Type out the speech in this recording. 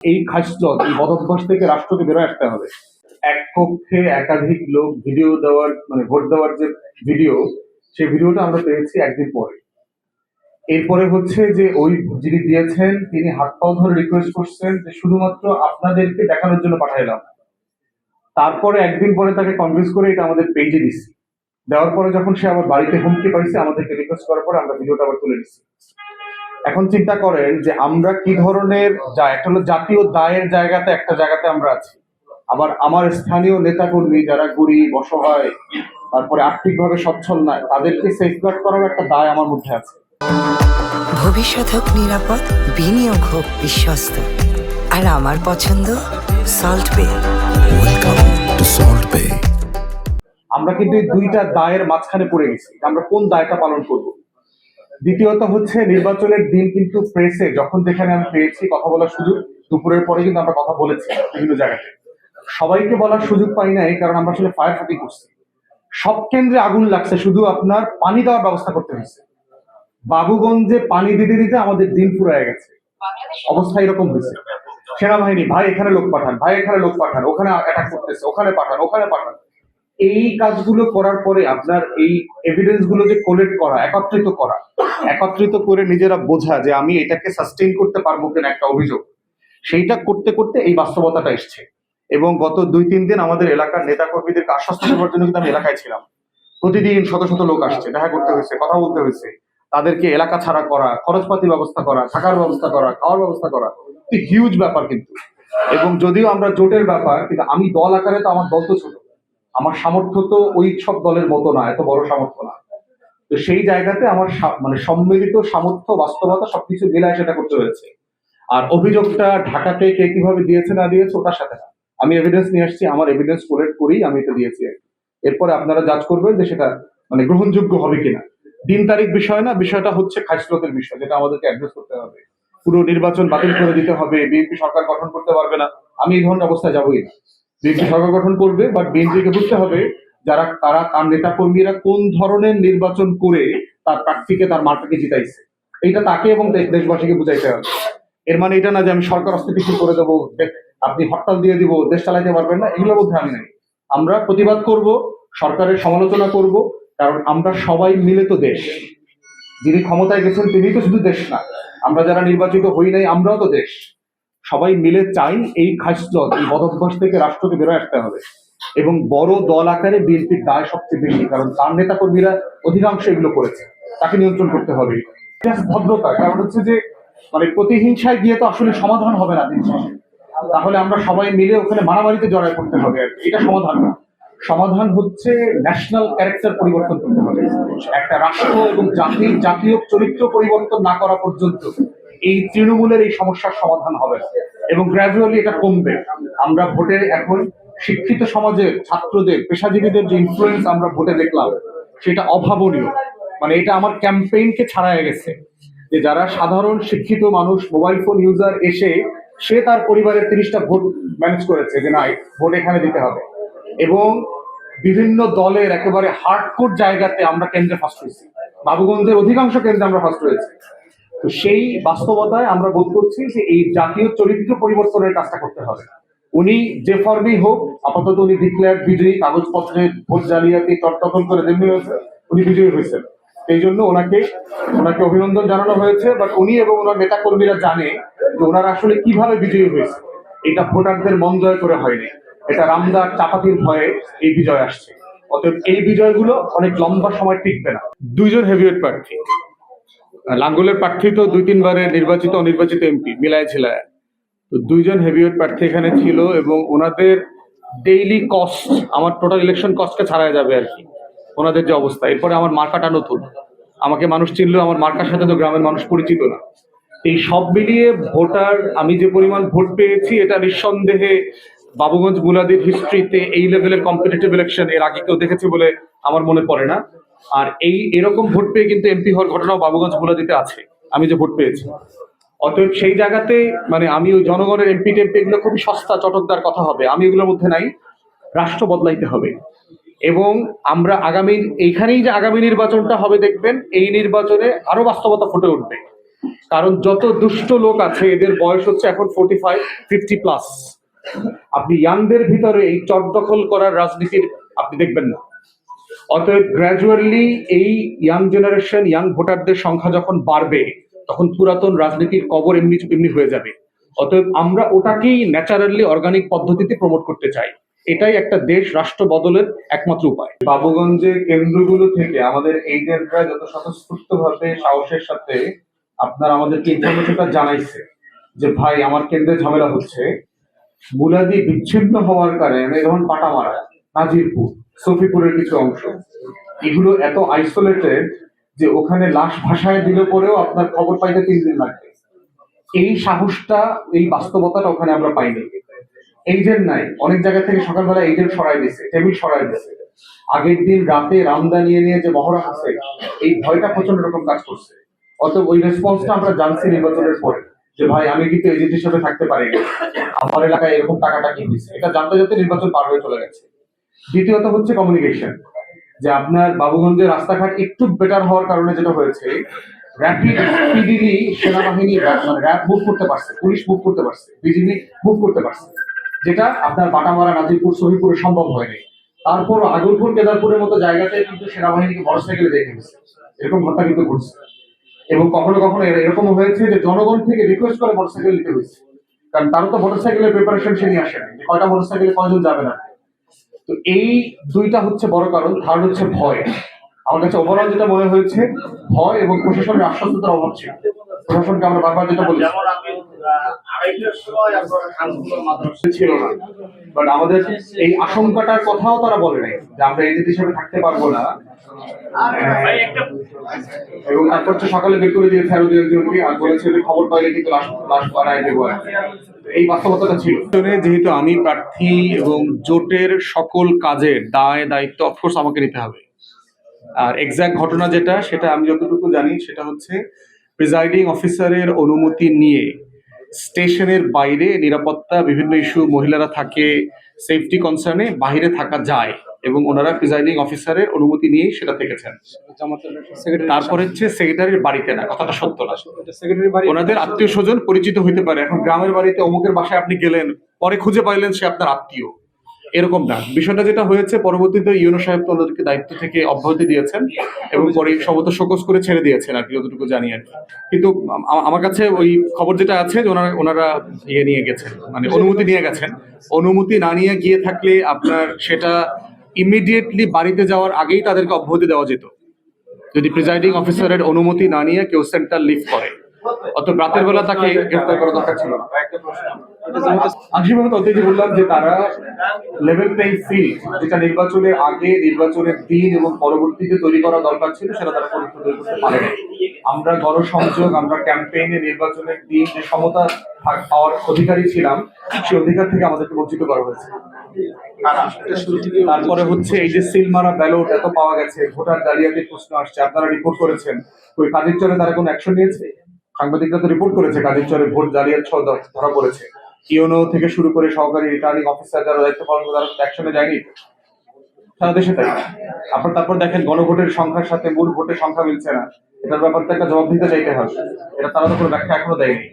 এই খাসলত, এই বদভ্যাস থেকে রাষ্ট্রকে বেরোয় আসতে হবে। এক কক্ষে একাধিক লোক ভিডিও দেওয়ার মানে ভোট দেওয়ার যে ভিডিও, সেই ভিডিওটা আমরা পেয়েছি একদিন পরে। এরপরে হচ্ছে যে ওই যিনি দিয়েছেন তিনি হাত পাও ধরে রিকোয়েস্ট করছেন যে শুধুমাত্র আপনাদেরকে দেখানোর জন্য পাঠাইলাম। তারপরে একদিন পরে তাকে কনভিন্স করে এটা আমাদের পেজে দিচ্ছি। দেওয়ার পরে যখন সে আবার বাড়িতে হুমকি পাইছে, আমাদেরকে রিকোয়েস্ট করার পরে আমরা ভিডিওটা আবার তুলে দিচ্ছি। এখন চিন্তা করেন যে আমরা কি ধরনের একটা হলো জাতীয় দায়ের জায়গাতে একটা জায়গাতে আমরা আছি, আবার আমার স্থানীয় নেতাকর্মী যারা গরিব অসহায় তারপরে আর্থিকভাবে সচ্ছল নয় তাদেরকে সেফগার্ড করার একটা দায় আমার মধ্যে আছে। ভবিষ্যৎ হোক নিরাপদ, বিনিয়োগ হোক বিশ্বস্ত, আর আমার পছন্দ সল্ট বে। ওয়েলকাম টু সল্ট বে। আমরা কিন্তু এই দুইটা দায়ের মাঝখানে পড়ে গেছি, আমরা কোন দায়টা পালন করব। দ্বিতীয়ত হচ্ছে নির্বাচনের দিন কিন্তু প্রেসে যখন যেখানে আমি পেয়েছি কথা বলার সুযোগ, দুপুরের পরে কিন্তু আমরা কথা বলেছি বিভিন্ন জায়গাতে। সবাইকে বলার সুযোগ পাই নাই, কারণ আমরা আসলে ফায়ার ফাইটিং করছি। সব কেন্দ্রে আগুন লাগছে, শুধু আপনার পানি দেওয়ার ব্যবস্থা করতে হয়েছে। বাবুগঞ্জে পানি দিতে দিতে আমাদের দিন ফুরায় গেছে, অবস্থা এরকম হয়েছে। সেনাবাহিনী ভাই এখানে লোক পাঠান, ভাই এখানে লোক পাঠান, ওখানে অ্যাটাক করতেছে, ওখানে পাঠান, ওখানে পাঠান। এই কাজগুলো করার পরে আপনার এই এভিডেন্স গুলো যে কোলেক্ট করা, একত্রিত করে নিজেরা বোঝা যে আমি এটাকে সাস্টেইন করতে পারবো কিনা একটা অভিযোগ, সেইটা করতে করতে এই বাস্তবতাটা এসছে। এবং গত 2-3 দিন আমাদের এলাকার নেতা কর্মীদেরকে আশ্বস্ত করার জন্য কিন্তু আমি এলাকায় ছিলাম। প্রতিদিন শত শত লোক আসছে, দেখা করতে হয়েছে, কথা বলতে হয়েছে, তাদেরকে এলাকা ছাড়া করা, খরচপাতি ব্যবস্থা করা, থাকার ব্যবস্থা করা, খাওয়ার ব্যবস্থা করা, হিউজ ব্যাপার কিন্তু। এবং যদিও আমরা জোটের ব্যাপার, কিন্তু আমি দল আকারে তো আমার দল তো ছোট, আমার সামর্থ্য তো ওই সব দলের মতো না, এত বড় সামর্থ্য না। তো সেই জায়গাতে আমার মানে সম্মিলিত সামর্থ্য বাস্তবতা সবকিছু মিলায় সেটা করতে হয়েছে। আর অভিযোগটা ঢাকাতে কে কিভাবে দিয়েছে না দিয়েছে ওটার সাথে না, আমি এভিডেন্স নিয়ে আসছি, আমার এভিডেন্স কোলেক্ট করেই আমি এটা দিয়েছি। এরপরে আপনারা জাজ করবেন যে সেটা মানে গ্রহণযোগ্য হবে কিনা। দিন তারিখ বিষয় না, বিষয়টা হচ্ছে খাসলতের বিষয়, যেটা আমাদেরকে অ্যাড্রেস করতে হবে। পুরো নির্বাচন বাতিল করে দিতে হবে, বিএনপি সরকার গঠন করতে পারবে না, আমি এই ধরনের অবস্থায় যাবোই না। বিএনপি সরকার গঠন করবে, বাট বিএনপিকে বুঝতে হবে তার নেতা কর্মীরা কোন ধরনের নির্বাচন করে তার প্রার্থীকে তার মার্কাকে জিতাইছে, এইটা তাকে এবং দেশবাসীকে বুঝাইতে হবে। এর মানে এটা না যে আমি সরকার অস্থিতিশীল করে দেবো, আপনি হরতাল দিয়ে দিব, দেশ চালাইতে পারবেন না, এগুলোর মধ্যে আমি নাই। আমরা প্রতিবাদ করব, সরকারের সমালোচনা করব, কারণ আমরা সবাই মিলে তো দেশ। যিনি ক্ষমতায় গেছেন তিনি তো শুধু দেশ না, আমরা যারা নির্বাচিত হই নাই আমরাও তো দেশ। সবাই মিলে চাই এই খাসলত, এই বদভ্যাস থেকে রাষ্ট্রকে বেরোয় আসতে হবে। এবং বড় দল আকারে বিএনপির দায় সবচেয়ে বেশি, কারণ তার নেতা কর্মীরা অধিকাংশ এগুলো করেছে, তাকে নিয়ন্ত্রণ করতে হবে। ভদ্রতা, কারণ হচ্ছে যে মানে প্রতিহিংসায় গিয়ে তো আসলে সমাধান হবে না দিন শেষে। তাহলে আমরা সবাই মিলে ওখানে মারামারিতে জড়ায় পড়তে হবে আর কি, এটা সমাধান না। সমাধান হচ্ছে ন্যাশনাল ক্যারেক্টার পরিবর্তন করতে হবে। একটা রাষ্ট্র এবং জাতীয় চরিত্র পরিবর্তন না করা পর্যন্ত এই তৃণমূলের এই সমস্যার সমাধান হবে না, এবং গ্র্যাজুয়ালি এটা কমবে। আমরা ভোটে এখন শিক্ষিত সমাজের ছাত্রদের, পেশাজীবীদের যে ইনফ্লুয়েন্স আমরা ভোটে দেখলাম সেটা অভাবনীয়। মানে এটা আমার ক্যাম্পেইনকে ছাড়ায় গেছে, যে যারা সাধারণ শিক্ষিত মানুষ, মোবাইল ফোন ইউজার এসে সে তার পরিবারের 30টা ভোট ম্যানেজ করেছে যে না ভোট এখানে দিতে হবে। এবং বিভিন্ন দলের একেবারে হার্ডকোর জায়গাতে আমরা কেন্দ্রে ফার্স্ট হয়েছি, বাবুগঞ্জের অধিকাংশ কেন্দ্রে আমরা ফার্স্ট হয়েছি। তো সেই বাস্তবতায় আমরা বোধ করছি যে এই জাতীয় চরিত্র পরিবর্তনের কাজটা করতে হবে। উনি যে ফর্মেই হোক, আপাতত উনি ডিক্লেয়ার্ড বিজয়ী, কাগজপত্রে ভোট জালিয়াতি চট্টকল করে যেমনি হয়েছে উনি বিজয়ী হয়েছেন। এই জন্য ওনাকে অভিনন্দন জানানো হয়েছে। বাট উনি এবং ওনার নেতা কর্মীরা জানে যে ওনারা আসলে কিভাবে বিজয়ী হয়েছে। এটা ভোটারদের মন জয় করে হয়নি, এটা রামদার চাপাতির ভয়ে এই বিজয় আসছে। অতএব এই বিজয়গুলো অনেক লম্বা সময় টিকবে না। 2জন হেভিওয়েট প্রার্থী, লাঙ্গলের প্রার্থী তো 2-3 বারের নির্বাচিত অনির্বাচিত এমপি মিলায় ছিলায়, তো 2জন হেভিওয়েট প্রার্থী এখানে ছিল। এবং ওনাদের ডেইলি কস্ট আমার টোটাল ইলেকশন কস্টকে ছাড়াই যাবে আর কি, ওনাদের যে অবস্থা। এরপরে আমার মার্কাটা নতুন, আমাকে মানুষ চিনলেও আমার মার্কার সাথে তো গ্রামের মানুষ পরিচিত না। এই সব মিলিয়ে ভোটার, আমি যে পরিমাণ ভোট পেয়েছি এটা নিঃসন্দেহে বাবুগঞ্জ মুলাদির হিস্ট্রিতে এই লেভেলের কম্পিটিটিভ ইলেকশন এর আগে কেউ দেখেছে বলে আমার মনে পড়ে না। আর এরকম ভোট পেয়ে কিন্তু এমপি হওয়ার ঘটনাও বাবুগঞ্জ মুলাদিতে আছে, আমি যে ভোট পেয়েছি। অতএব সেই জায়গাতে মানে আমি ওই জনগণের এমপি টেমপি এগুলো খুবই সস্তা চটকদার কথা হবে, আমি এগুলোর মধ্যে নাই। রাষ্ট্র বদলাইতে হবে। এবং আমরা এইখানেই যে আগামী নির্বাচনটা হবে দেখবেন, এই নির্বাচনে আরো বাস্তবতা ফুটে উঠবে। কারণ যত দুষ্ট লোক আছে এদের বয়স হচ্ছে এখন 45-50+। আপনি ইয়াংদের ভিতরে এই চট দখল করার রাজনীতির আপনি দেখবেন না। অতএব গ্র্যাজুয়ালি এই ইয়াং জেনারেশন, ইয়াং ভোটারদের সংখ্যা যখন বাড়বে তখন পুরাতন রাজনীতির কবর এমনি এমনি হয়ে যাবে। অতএব আমরা ওটাকেই ন্যাচারালি অর্গানিক পদ্ধতিতে প্রমোট করতে চাই। এটাই একটা দেশ রাষ্ট্র বদলের একমাত্র উপায়। বাবুগঞ্জের কেন্দ্রগুলো থেকে আমাদের এজেন্টরা যত স্বতঃস্ফূর্ত ভাবে সাহসের সাথে আপনার আমাদেরকে ইনফরমেশনটা জানাইছে যে ভাই আমার কেন্দ্রে ঝামেলা হচ্ছে, মুলাদি বিচ্ছিন্ন হওয়ার কারণে যেমন পাটামারা, নাজিরপুর, সফিপুরের কিছু অংশ, এগুলো এত আইসোলেটেড যে ওখানে লাশ ভাসায় দিলে পরেও আপনার খবর পাইতে 3 দিন লাগবে। এই সাহসটা, এই বাস্তবতাটা ওখানে আমরা পাইনি। এজেন্ট নাই, অনেক জায়গা থেকে সকালবেলা এজেন্ট সরাই দিছে, টেবিল সরাই দিছে। আগের দিন রাতে রামদা নিয়ে নিয়ে যে মহড়া হচ্ছে, এই ভয়টা প্রচন্ড রকম কাজ করছে। অতএব ওই রেসপন্সটা আমরা জানছি নির্বাচনের পরে যে ভাই আমি কিন্তু এজেন্ট হিসেবে থাকতে পারি না, আমার এলাকায় এরকম টাকাটা কি দিচ্ছে, এটা জানতে জানতে নির্বাচন পার হয়ে চলে গেছে। দ্বিতীয়ত হচ্ছে কমিউনিকেশন, যে আপনার বাবুগঞ্জের রাস্তাঘাট একটু বেটার হওয়ার কারণে যেটা হয়েছে, র্যাপিড স্পিডিলি সেনাবাহিনী মানে র্যাব মুভ করতে পারছে, পুলিশ মুভ করতে পারছে, বিজিবি মুভ করতে পারছে, যেটা আপনার বাটামারা, নাজিরপুর, শহীদপুরে সম্ভব হয়নি। তারপর আগরপুর, কেদারপুরের মতো জায়গাতে কিন্তু সেনাবাহিনীকে মোটরসাইকেলে দেখে গেছে, এরকম ঘটনা কিন্তু ঘটছে। এবং কখনো কখনো এরকম হয়েছে যে জনগণ থেকে রিকোয়েস্ট করে মোটরসাইকেল নিতে হয়েছে, কারণ তারও তো মোটরসাইকেলের প্রিপারেশন সে নিয়ে আসেন, কয়টা মোটরসাইকেলে কয়জন যাবে না। তো এই দুইটা হচ্ছে বড় কারণ। থার্ড হচ্ছে ভয়। আমার কাছে ওভারঅল যেটা মনে হয়েছে, ভয় এবং প্রশাসনের আশ্বস্ততার অভাব ছিল। প্রশাসনকে আমরা বারবার যেটা বলি ছিল না, বাট আমাদের এই আশঙ্কাটার কথাও তারা বলে নাই যে আমরা এজেন্ট হিসেবে থাকতে পারবো না। এবং তারপর হচ্ছে সকালে বের করে দিয়ে ফেরত একজনকে আর বলেছে যে খবর পাইলে কিন্তু লাশ লাশ বানায় দেবো। এই বাস্তবতাটা ছিল। যেহেতু আমি প্রার্থী এবং জোটের সকল কাজের দায় দায়িত্ব অফকোর্স আমাকে নিতে হবে। আর এক্সাক্ট ঘটনা যেটা, সেটা আমি যতটুকু জানি সেটা হচ্ছে প্রিজাইডিং অফিসারের অনুমতি নিয়ে স্টেশনের বাইরে নিরাপত্তা, বিভিন্ন ইস্যু, মহিলারা থাকে, সেফটি কনসার্নে বাইরে থাকা যায় এবং ওনারা প্রিজাইডিং অফিসারের অনুমতি নিয়েই সেটা থেকেছেন। তারপরে হচ্ছে সেক্রেটারির বাড়িতে না, কথাটা সত্য না, ওনাদের আত্মীয় স্বজন পরিচিত হইতে পারে। এখন গ্রামের বাড়িতে অমুকের বাসায় আপনি গেলেন, পরে খুঁজে পাইলেন সে আপনার আত্মীয়, এরকম না। বিষয়টা যেটা হয়েছে, পরবর্তীতে ইউনো সাহেব তো ওনাদেরকে দায়িত্ব থেকে অব্যাহতি দিয়েছেন এবং পরে সম্ভবত শোকজ করে ছেড়ে দিয়েছেন আর কি, যতটুকু জানি আর কি। কিন্তু আমার কাছে ওই খবর যেটা আছে যে ওনারা ইয়ে নিয়ে গেছেন, মানে অনুমতি নিয়ে গেছেন। অনুমতি না নিয়ে গিয়ে থাকলে আপনার সেটা ইমিডিয়েটলি বাড়িতে যাওয়ার আগেই তাদেরকে অব্যাহতি দেওয়া যেত, যদি প্রিজাইডিং অফিসারের অনুমতি না নিয়ে কেউ সেন্টার লিভ করে। অত রাতের বেলা তাকে গ্রেফতার করা দরকার ছিল না। আংশিকভাবে ততই বললাম যে তারা লেভেল প্লেইং ফিল্ড, যেটা নির্বাচনের আগে, নির্বাচনের দিন এবং পরবর্তীতে তৈরি করা দরকার ছিল, সেটা তারা পরীক্ষা তৈরি করতে পারেনি। আমরা গণসংযোগ, আমরা ক্যাম্পেইনে নির্বাচনের দিন যে সমতা পাওয়ার অধিকারী ছিলাম, সেই অধিকার থেকে আমাদেরকে বঞ্চিত করা হয়েছে। তারপরে হচ্ছে এই যে সিলমারা ব্যালট এত পাওয়া গেছে, ভোটার জালিয়াতির প্রশ্ন আসছে, আপনারা রিপোর্ট করেছেন, ওই কাজের চরে তারা কোনো অ্যাকশন নিয়েছে? সাংবাদিকরা তো রিপোর্ট করেছে কাজের চরে ভোট জালিয়াত ধরা পড়েছে। ইউনো থেকে শুরু করে সহকারী রিটার্নিং অফিসার যারা দায়িত্ব পালন করে তারা অ্যাকশনে যায়নি সারা দেশে, তাই। আপনার তারপর দেখেন গণভোটের সংখ্যার সাথে মূল ভোটের সংখ্যা মিলছে না, এটার ব্যাপারে একটা জবাব দিতে চাইতে হবে। এটা তারা তো কোনো ব্যাখ্যা এখনো দেয়নি।